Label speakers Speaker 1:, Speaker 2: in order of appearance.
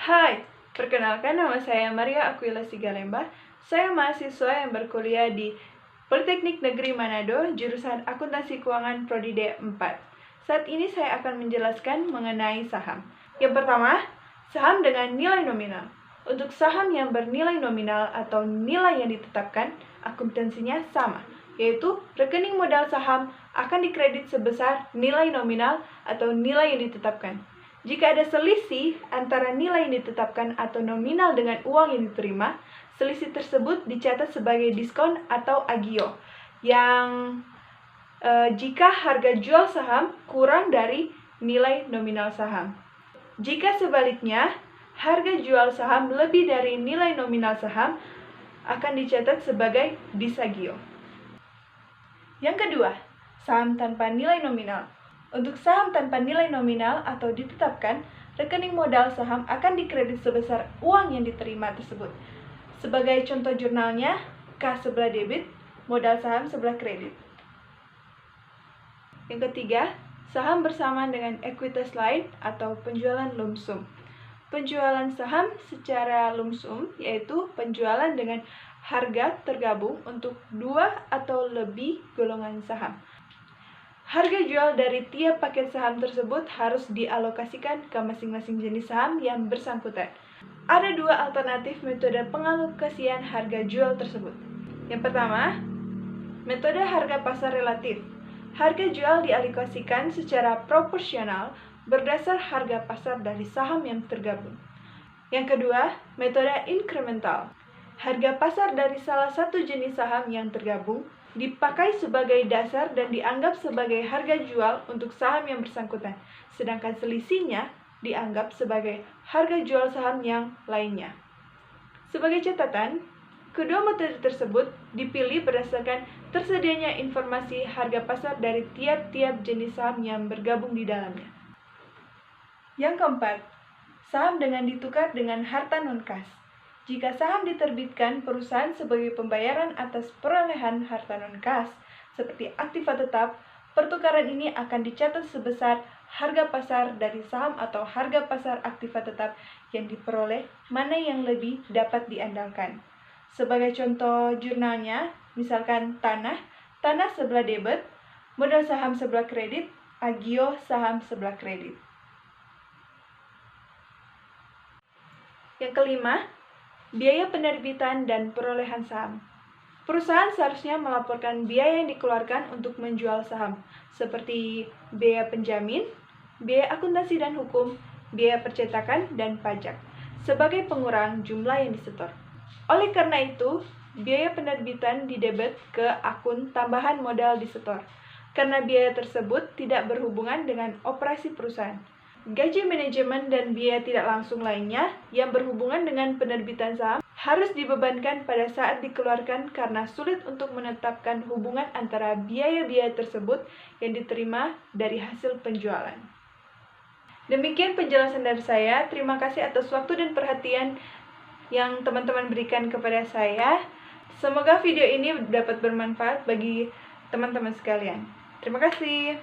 Speaker 1: Hai, perkenalkan nama saya Maria Aquila Sigalemba. Saya mahasiswa yang berkuliah di Politeknik Negeri Manado, jurusan Akuntansi Keuangan Prodi D4. Saat ini saya akan menjelaskan mengenai saham. Yang pertama, saham dengan nilai nominal. Untuk saham yang bernilai nominal atau nilai yang ditetapkan, akuntansinya sama, yaitu rekening modal saham akan dikredit sebesar nilai nominal atau nilai yang ditetapkan. Jika ada selisih antara nilai yang ditetapkan atau nominal dengan uang yang diterima, selisih tersebut dicatat sebagai diskon atau agio, yang jika harga jual saham kurang dari nilai nominal saham. Jika sebaliknya, harga jual saham lebih dari nilai nominal saham, akan dicatat sebagai disagio. Yang kedua, saham tanpa nilai nominal. Untuk saham tanpa nilai nominal atau ditetapkan, rekening modal saham akan dikredit sebesar uang yang diterima tersebut. Sebagai contoh jurnalnya, K sebelah debit, modal saham sebelah kredit. Yang ketiga, saham bersamaan dengan ekuitas lain atau penjualan lump sum. Penjualan saham secara lump sum yaitu penjualan dengan harga tergabung untuk 2 atau lebih golongan saham. Harga jual dari tiap paket saham tersebut harus dialokasikan ke masing-masing jenis saham yang bersangkutan. Ada 2 alternatif metode pengalokasian harga jual tersebut. Yang pertama, metode harga pasar relatif. Harga jual dialokasikan secara proporsional berdasar harga pasar dari saham yang tergabung. Yang kedua, metode incremental. Harga pasar dari salah satu jenis saham yang tergabung dipakai sebagai dasar dan dianggap sebagai harga jual untuk saham yang bersangkutan, sedangkan selisihnya dianggap sebagai harga jual saham yang lainnya. Sebagai catatan, kedua metode tersebut dipilih berdasarkan tersedianya informasi harga pasar dari tiap-tiap jenis saham yang bergabung di dalamnya. Yang keempat, saham dengan ditukar dengan harta non-kas. Jika saham diterbitkan perusahaan sebagai pembayaran atas perolehan harta non-kas, seperti aktiva tetap, pertukaran ini akan dicatat sebesar harga pasar dari saham atau harga pasar aktiva tetap yang diperoleh, mana yang lebih dapat diandalkan. Sebagai contoh jurnalnya, misalkan tanah sebelah debit, modal saham sebelah kredit, agio saham sebelah kredit. Yang kelima, biaya penerbitan dan perolehan saham. Perusahaan seharusnya melaporkan biaya yang dikeluarkan untuk menjual saham, seperti biaya penjamin, biaya akuntansi dan hukum, biaya percetakan, dan pajak, sebagai pengurang jumlah yang disetor. Oleh karena itu, biaya penerbitan didebet ke akun tambahan modal disetor, karena biaya tersebut tidak berhubungan dengan operasi perusahaan. Gaji manajemen dan biaya tidak langsung lainnya yang berhubungan dengan penerbitan saham harus dibebankan pada saat dikeluarkan karena sulit untuk menetapkan hubungan antara biaya-biaya tersebut yang diterima dari hasil penjualan. Demikian penjelasan dari saya. Terima kasih atas waktu dan perhatian yang teman-teman berikan kepada saya. Semoga video ini dapat bermanfaat bagi teman-teman sekalian. Terima kasih.